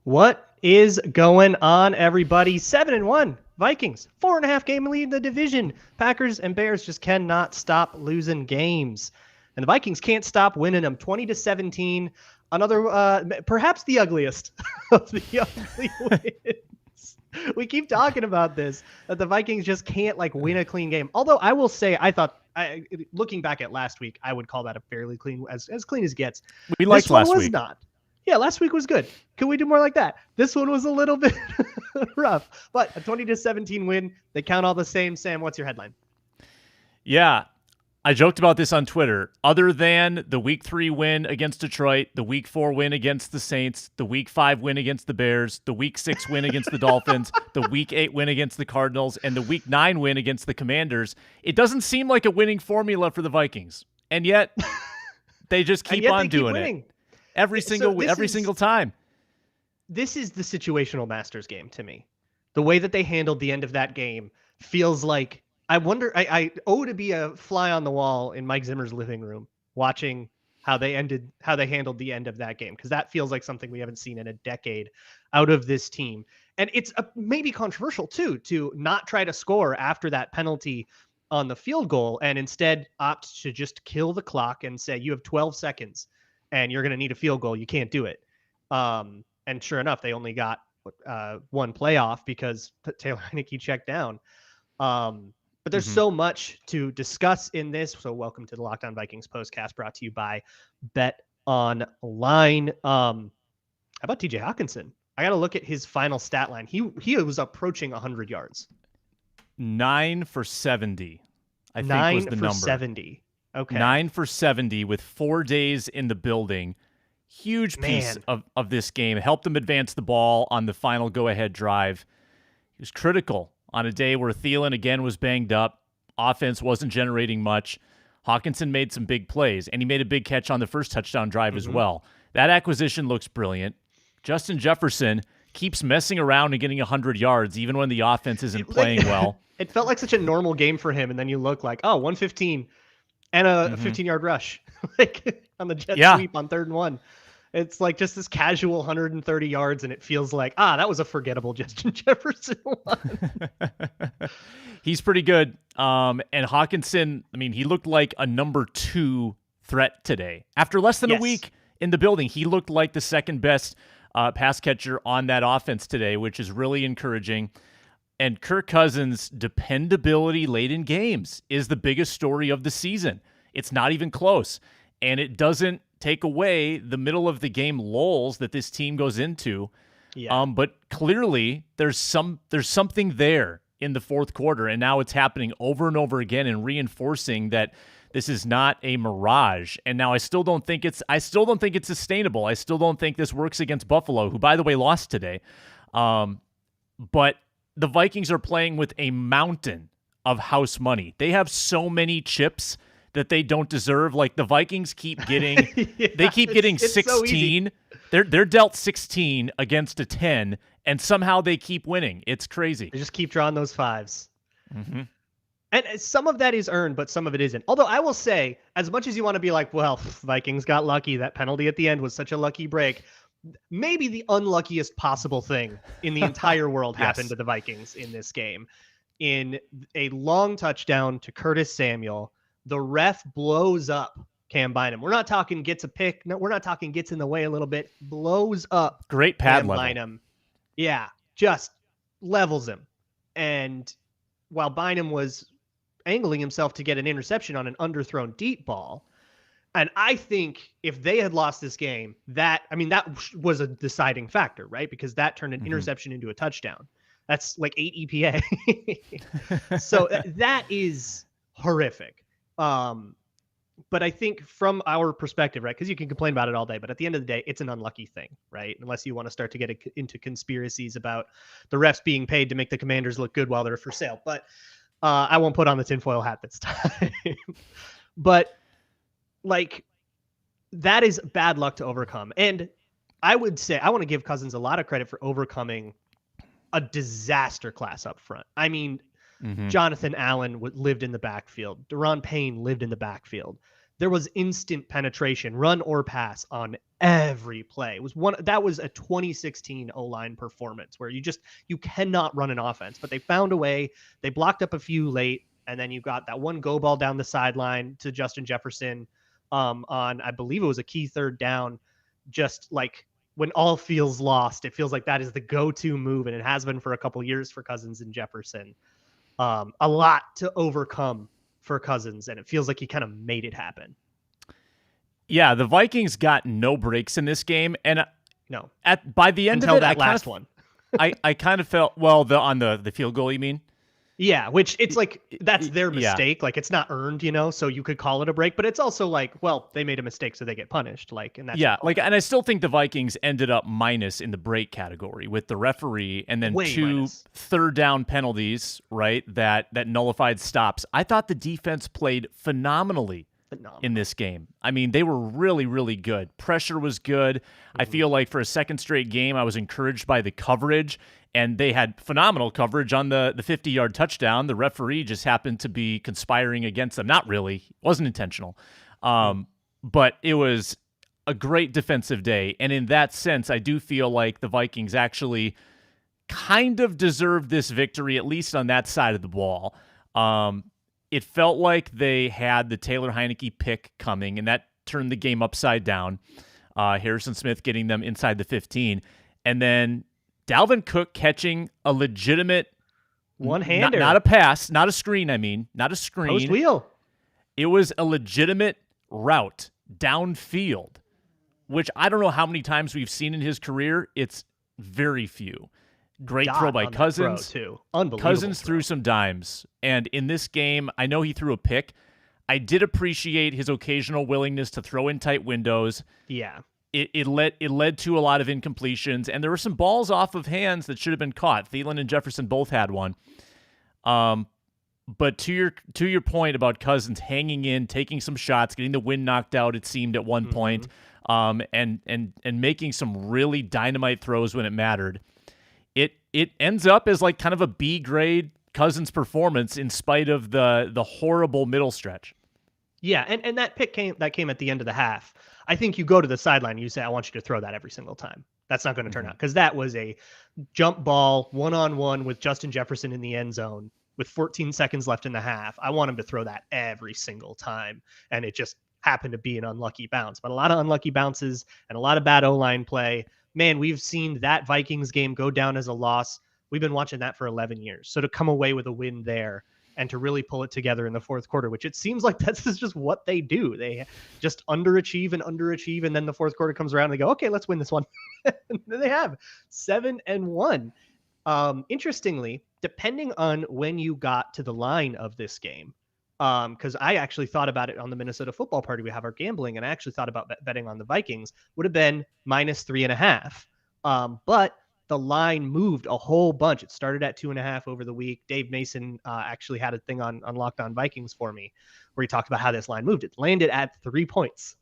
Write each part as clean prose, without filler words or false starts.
What is going on, everybody? 7-1 Vikings, 4.5 game lead in the division. Packers and Bears just cannot stop losing games, and the Vikings can't stop winning them. 20-17. Another, perhaps the ugliest of the ugly wins. We keep talking about this, that the Vikings just can't win a clean game. Although I will say, looking back at last week, I would call that a fairly clean, as clean as gets. We liked last week. Not. Yeah, last week was good. Could we do more like that? This one was a little bit rough, but a 20-17 win. They count all the same. Sam, what's your headline? Yeah, I joked about this on Twitter. Other than the Week 3 win against Detroit, the Week 4 win against the Saints, the Week 5 win against the Bears, the Week 6 win against the Dolphins, the Week 8 win against the Cardinals, and the Week 9 win against the Commanders, it doesn't seem like a winning formula for the Vikings. And yet, they just keep on doing it. Every single time. This is the situational Masters game to me. The way that they handled the end of that game feels like, I wonder, I owe to be a fly on the wall in Mike Zimmer's living room watching how they handled the end of that game, because that feels like something we haven't seen in a decade out of this team. And it's maybe controversial too, to not try to score after that penalty on the field goal and instead opt to just kill the clock and say, you have 12 seconds. And you're going to need a field goal. You can't do it. And sure enough, they only got one playoff because Taylor Heinicke checked down. But there's so much to discuss in this. So welcome to the Locked On Vikings postcast, brought to you by Bet Online. How about TJ Hockenson? I got to look at his final stat line. He was approaching 100 yards. 9 for 70, I think was the number. 9 for 70. Okay. 9 for 70 with 4 days in the building. Huge piece of this game. Helped them advance the ball on the final go-ahead drive. He was critical on a day where Thielen again was banged up. Offense wasn't generating much. Hockenson made some big plays, and he made a big catch on the first touchdown drive as well. That acquisition looks brilliant. Justin Jefferson keeps messing around and getting 100 yards, even when the offense isn't playing well. It felt like such a normal game for him, and then you look like, 115. And a 15-yard rush, on the jet sweep on 3rd and 1. It's like just this casual 130 yards, and it feels like, that was a forgettable Justin Jefferson one. He's pretty good. And Hockenson, he looked like a number 2 threat today. After less than a week in the building, he looked like the second best pass catcher on that offense today, which is really encouraging. And Kirk Cousins' dependability late in games is the biggest story of the season. It's not even close. And it doesn't take away the middle of the game lulls that this team goes into. Yeah. But clearly there's something there in the fourth quarter, and now it's happening over and over again and reinforcing that this is not a mirage. And now I still don't think it's sustainable. I still don't think this works against Buffalo, who by the way lost today. But the Vikings are playing with a mountain of house money. They have so many chips that they don't deserve. Like the Vikings keep getting, they keep getting 16. So they're dealt 16 against a 10, and somehow they keep winning. It's crazy. They just keep drawing those 5s. And some of that is earned, but some of it isn't. Although I will say, as much as you want to be like, well, Vikings got lucky. That penalty at the end was such a lucky break. Maybe the unluckiest possible thing in the entire world happened to the Vikings in this game. In a long touchdown to Curtis Samuel, the ref blows up Cam Bynum. We're not talking gets a pick. No, we're not talking gets in the way a little bit. Blows up great pad Cam level. Bynum. Yeah, just levels him. And while Bynum was angling himself to get an interception on an underthrown deep ball, and I think if they had lost this game, that was a deciding factor, right? Because that turned an interception into a touchdown. That's like 8 EPA. So that is horrific. But I think from our perspective, right, because you can complain about it all day, but at the end of the day, it's an unlucky thing, right? Unless you want to start to get into conspiracies about the refs being paid to make the Commanders look good while they're for sale. But I won't put on the tinfoil hat this time. But that is bad luck to overcome. And I would say I want to give Cousins a lot of credit for overcoming a disaster class up front. I mean, Jonathan Allen lived in the backfield. Daron Payne lived in the backfield. there was instant penetration, run or pass on every play. It was that was a 2016 O-line performance where you cannot run an offense, but they found a way. They blocked up a few late, and then you got that one go ball down the sideline to Justin Jefferson on, I believe it was a key third down. Just like when all feels lost, it feels like that is the go-to move, and it has been for a couple years for Cousins and Jefferson. A lot to overcome for Cousins, and it feels like he kind of made it happen. Yeah, the Vikings got no breaks in this game, and no. By the end until of it, that last one, I kind of felt on the field goal. You mean? Yeah, which it's like that's their mistake. Yeah. Like it's not earned, so you could call it a break, but it's also like, well, they made a mistake, so they get punished. Like, and that's and I still think the Vikings ended up minus in the break category with the referee, and then two third down penalties, right? That nullified stops. I thought the defense played phenomenally in this game. I mean, they were really, really good. Pressure was good. Mm-hmm. I feel like for a second straight game, I was encouraged by the coverage. And they had phenomenal coverage on the 50-yard touchdown. The referee just happened to be conspiring against them. Not really. It wasn't intentional. But it was a great defensive day. And in that sense, I do feel like the Vikings actually kind of deserved this victory, at least on that side of the ball. It felt like they had the Taylor Heineke pick coming, and that turned the game upside down. Harrison Smith getting them inside the 15. And then Dalvin Cook catching a legitimate one-hander. Not a pass, not a screen, not a screen. Post wheel. It was a legitimate route downfield, which I don't know how many times we've seen in his career. It's very few. Great throw by Cousins. Too. Unbelievable. Cousins threw some dimes. And in this game, I know he threw a pick. I did appreciate his occasional willingness to throw in tight windows. Yeah. It led to a lot of incompletions, and there were some balls off of hands that should have been caught. Thielen and Jefferson both had one. But to your point about Cousins hanging in, taking some shots, getting the wind knocked out, it seemed at one point, and making some really dynamite throws when it mattered. It ends up as like kind of a B grade Cousins performance in spite of the horrible middle stretch. Yeah, and that pick came at the end of the half. I think you go to the sideline and you say, I want you to throw that every single time. That's not going to turn out, because that was a jump ball one-on-one with Justin Jefferson in the end zone with 14 seconds left in the half. I want him to throw that every single time, and it just happened to be an unlucky bounce. But a lot of unlucky bounces and a lot of bad O-line play. Man, we've seen that Vikings game go down as a loss. We've been watching that for 11 years. So to come away with a win there and to really pull it together in the fourth quarter, which it seems like that's just what they do. They just underachieve, and then the fourth quarter comes around and they go, okay, let's win this one. And then they have 7-1. Interestingly, depending on when you got to the line of this game, because I actually thought about it on the Minnesota Football Party. We have our gambling, and I actually thought about betting on the Vikings. Would have been -3.5. But the line moved a whole bunch. It started at 2.5 over the week. Dave Mason actually had a thing on Locked On Vikings for me where he talked about how this line moved. It landed at 3 points.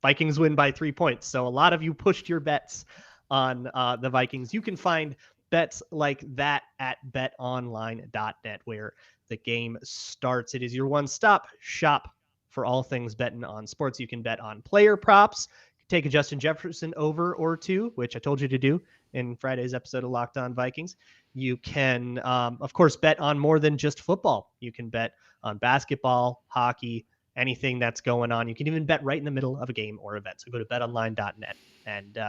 Vikings win by 3 points. So a lot of you pushed your bets on the Vikings. You can find bets like that at betonline.net, where the game starts. It is your one-stop shop for all things betting on sports. You can bet on player props, take a Justin Jefferson over or two, which I told you to do in Friday's episode of Locked On Vikings. You can, of course, bet on more than just football. You can bet on basketball, hockey, anything that's going on. You can even bet right in the middle of a game or event. So go to betonline.net and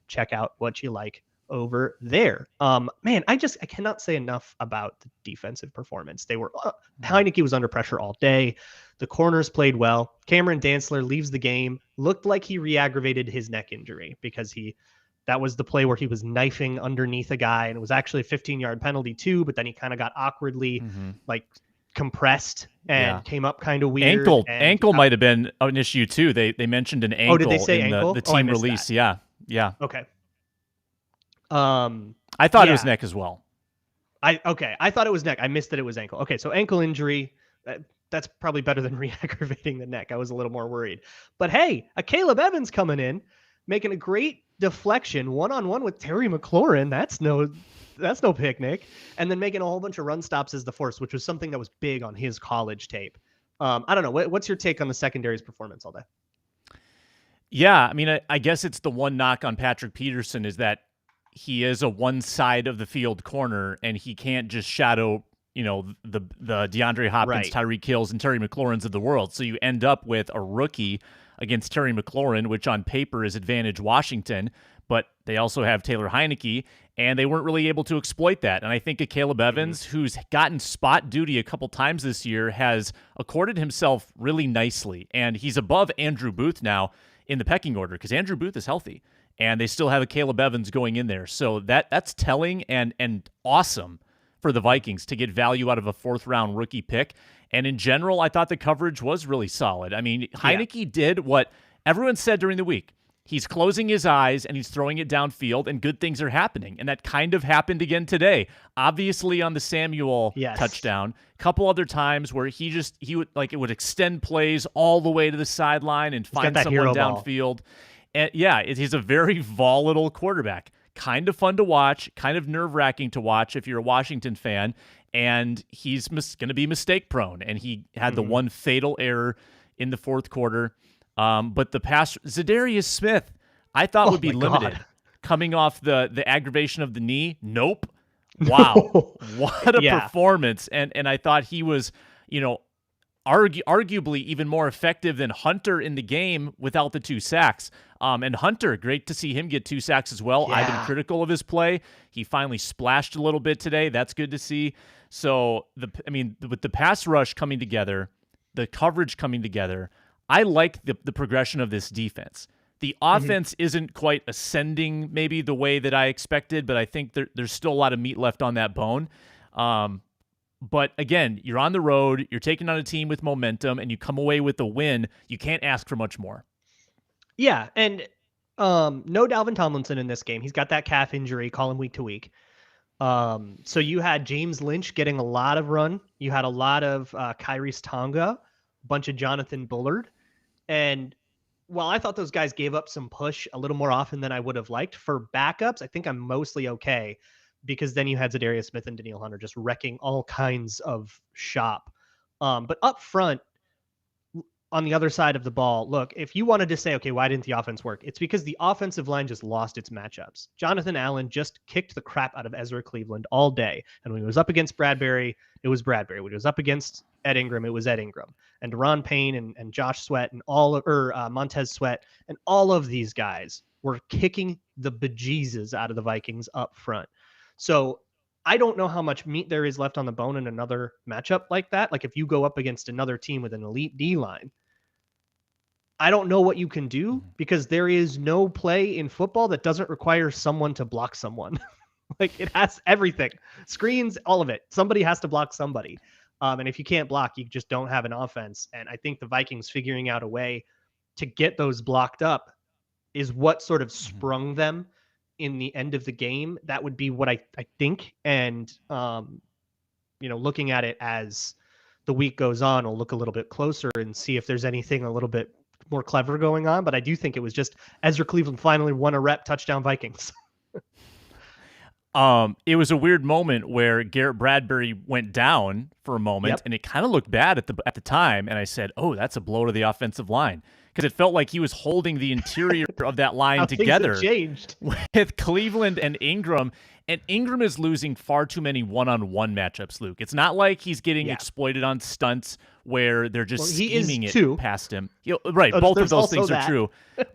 check out what you like over there. Man, I cannot say enough about the defensive performance. They were Heineke was under pressure all day. The corners played well. Cameron Dantzler leaves the game. Looked like he re-aggravated his neck injury because that was the play where he was knifing underneath a guy, and it was actually a 15-yard penalty too, but then he kind of got awkwardly like compressed and came up kind of weird. Ankle might have been an issue too. They mentioned an ankle. Oh, did they say in ankle? the team release. That. Yeah. Okay. I thought it was neck as well. I thought it was neck. I missed that it was ankle. Okay, so ankle injury. That's probably better than re-aggravating the neck. I was a little more worried. But hey, a Caleb Evans coming in, making a great deflection one-on-one with Terry McLaurin. That's no picnic. And then making a whole bunch of run stops as the force, which was something that was big on his college tape. I don't know. What's your take on the secondary's performance all day? Yeah, I mean, I guess it's the one knock on Patrick Peterson is that he is a one side of the field corner, and he can't just shadow, the DeAndre Hopkins, Right. Tyreek Hills, and Terry McLaurins of the world. So you end up with a rookie against Terry McLaurin, which on paper is advantage Washington, but they also have Taylor Heineke, and they weren't really able to exploit that. And I think a Caleb Evans, who's gotten spot duty a couple times this year, has accorded himself really nicely, and he's above Andrew Booth now in the pecking order because Andrew Booth is healthy, and they still have a Caleb Evans going in there. So that's telling and awesome for the Vikings to get value out of a fourth-round rookie pick. And in general, I thought the coverage was really solid. I mean, Heineke did what everyone said during the week. He's closing his eyes and he's throwing it downfield, and good things are happening. And that kind of happened again today. Obviously on the Samuel touchdown, a couple other times where he would extend plays all the way to the sideline and find someone downfield. And he's a very volatile quarterback. Kind of fun to watch, kind of nerve-wracking to watch if you're a Washington fan. And he's going to be mistake-prone. And he had the one fatal error in the fourth quarter. But the pass, Za'Darius Smith, I thought would be limited. Coming off the aggravation of the knee. Nope. Wow. What a performance. And I thought he was, arguably even more effective than Hunter in the game without the 2 sacks. And Hunter, great to see him get 2 sacks as well. I've been critical of his play. He finally splashed a little bit today. That's good to see. So, with the pass rush coming together, the coverage coming together, I like the progression of this defense. The offense isn't quite ascending maybe the way that I expected, but I think there's still a lot of meat left on that bone. But again, you're on the road, you're taking on a team with momentum, and you come away with a win. You can't ask for much more. Yeah, and no Dalvin Tomlinson in this game. He's got that calf injury, call him week to week. So you had James Lynch getting a lot of run. You had a lot of Kyrie's Tonga, a bunch of Jonathan Bullard. And while I thought those guys gave up some push a little more often than I would have liked, for backups, I think I'm mostly okay, because then you had Za'Darius Smith and Danielle Hunter just wrecking all kinds of shop. But up front, on the other side of the ball, look, if you wanted to say, okay, why didn't the offense work? It's because the offensive line just lost its matchups. Jonathan Allen just kicked the crap out of Ezra Cleveland all day. And when he was up against Bradbury, it was Bradbury. When he was up against Ed Ingram, it was Ed Ingram. And Deron Payne and Josh Sweat and Montez Sweat and all of these guys were kicking the bejesus out of the Vikings up front. So I don't know how much meat there is left on the bone in another matchup like that. Like if you go up against another team with an elite D-line, I don't know what you can do, because there is no play in football that doesn't require someone to block someone. Like it has everything, screens, all of it. Somebody has to block somebody. And if you can't block, you just don't have an offense. And I think the Vikings figuring out a way to get those blocked up is what sort of sprung them in the end of the game. That would be what I think. And, looking at it as the week goes on, we'll look a little bit closer and see if there's anything a little bit more clever going on. But I do think it was just Ezra Cleveland finally won a rep, touchdown Vikings. It was a weird moment where Garrett Bradbury went down for a moment, and it kind of looked bad at the time. And I said, "Oh, that's a blow to the offensive line," because it felt like he was holding the interior of that line together with Cleveland and Ingram. And Ingram is losing far too many one-on-one matchups, Luke. It's not like he's getting exploited on stunts where they're just scheming it past him. Right, both of those things are true.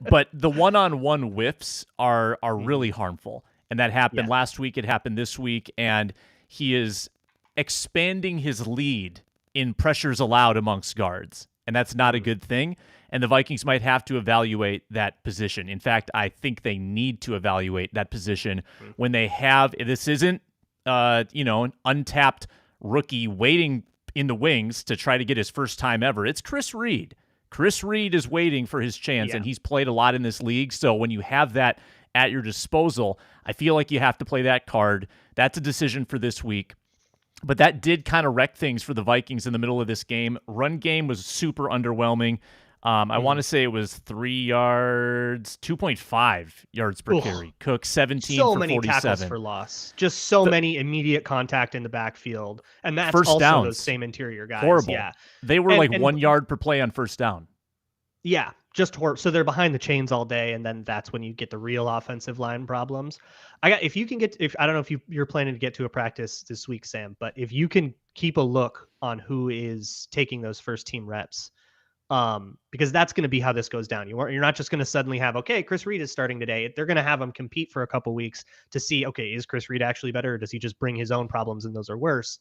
But the one-on-one whiffs are really harmful. And that happened last week. It happened this week. And he is expanding his lead in pressures allowed amongst guards. And that's not a good thing. And the Vikings might have to evaluate that position. In fact, I think they need to evaluate that position when they have, this isn't, an untapped rookie waiting in the wings to try to get his first time ever. It's Chris Reed. Chris Reed is waiting for his chance, and he's played a lot in this league. So when you have that at your disposal, I feel like you have to play that card. That's a decision for this week. But that did kind of wreck things for the Vikings in the middle of this game. Run game was super underwhelming. I want to say it was 3 yards, 2.5 yards per carry. Cook 17 so for many 47. tackles for loss. Just so many immediate contact in the backfield. And that's first also downs. those same interior guys. Horrible. Yeah. They were like 1 yard per play on first down. Yeah, just horrible. So they're behind the chains all day, and then that's when you get the real offensive line problems. If you can get, I don't know if you're planning to get to a practice this week, Sam, but if you can keep a look on who is taking those first team reps, because that's going to be how this goes down. You're not just going to suddenly have, okay, Chris Reed is starting today. They're going to have him compete for a couple weeks to see, okay, is Chris Reed actually better, or does he just bring his own problems and those are worse?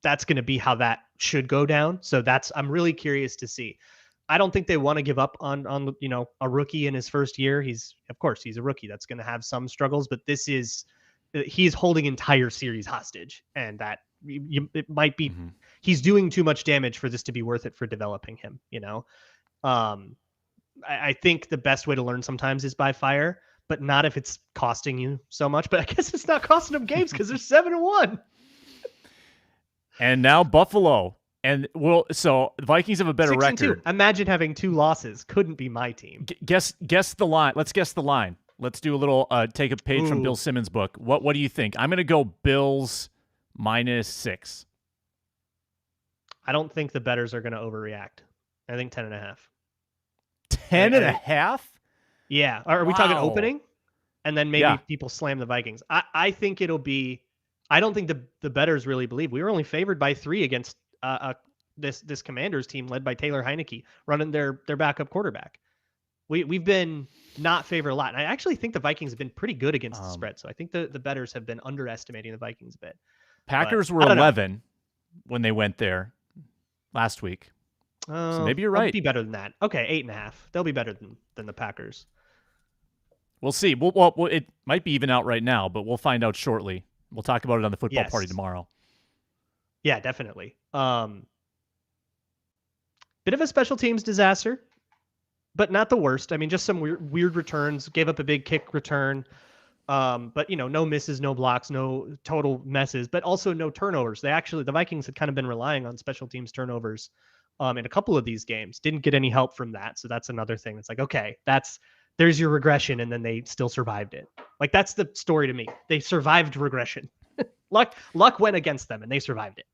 That's going to be how that should go down. So I'm really curious to see. I don't think they want to give up on a rookie in his first year. He's a rookie. That's going to have some struggles, but he's holding entire series hostage, and that it might be he's doing too much damage for this to be worth it for developing him. I think the best way to learn sometimes is by fire, but not if it's costing you so much. But I guess it's not costing them games because they're 7-1. And now Buffalo. And so the Vikings have a better record. 6-2. Imagine having 2 losses. Couldn't be my team. Guess the line. Let's guess the line. Let's do a little take a page from Bill Simmons' book. What do you think? I'm going to go Bills -6. I don't think the bettors are going to overreact. I think 10.5. 10.5? Yeah. Are we talking opening? And then maybe people slam the Vikings. I think it'll be. I don't think the bettors really believe. We were only favored by 3 against this Commanders team led by Taylor Heineke running their backup quarterback. We've been not favored a lot. And I actually think the Vikings have been pretty good against the spread. So I think the bettors have been underestimating the Vikings a bit. Packers were 11 when they went there last week. So maybe you're right. They'll be better than that. Okay, 8.5. They'll be better than the Packers. We'll see. Well, it might be even out right now, but we'll find out shortly. We'll talk about it on the football party tomorrow. Yeah, definitely. Bit of a special teams disaster, but not the worst. I mean, just some weird returns. Gave up a big kick return, but no misses, no blocks, no total messes, but also no turnovers. The Vikings had kind of been relying on special teams turnovers in a couple of these games. Didn't get any help from that, so that's another thing. It's like, okay, there's your regression, and then they still survived it. Like, that's the story to me. They survived regression. Luck went against them, and they survived it.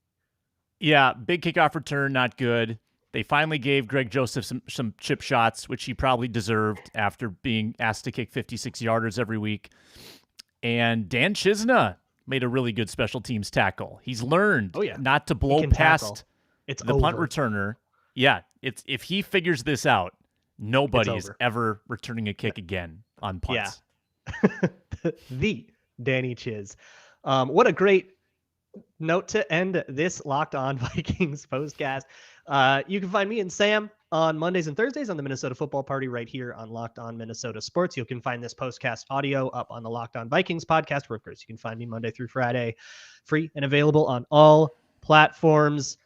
Yeah, big kickoff return, not good. They finally gave Greg Joseph some chip shots, which he probably deserved after being asked to kick 56-yarders every week. And Dan Chisna made a really good special teams tackle. He's learned not to blow past the punt returner. Yeah, if he figures this out, nobody is ever returning a kick again on punts. Yeah. The Danny Chiz. What a great note to end this Locked On Vikings postcast. You can find me and Sam on Mondays and Thursdays on the Minnesota Football Party right here on Locked On Minnesota Sports. You can find this postcast audio up on the Locked On Vikings podcast, where of course you can find me Monday through Friday, free and available on all platforms.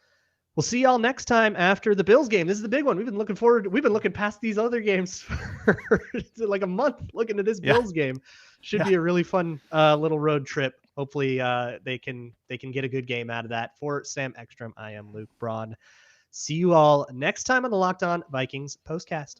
We'll see y'all next time after the Bills game. This is the big one. We've been looking past these other games for like a month, looking at this Bills game. Should be a really fun little road trip. Hopefully they can get a good game out of that. For Sam Ekstrom, I am Luke Braun. See you all next time on the Locked On Vikings postcast.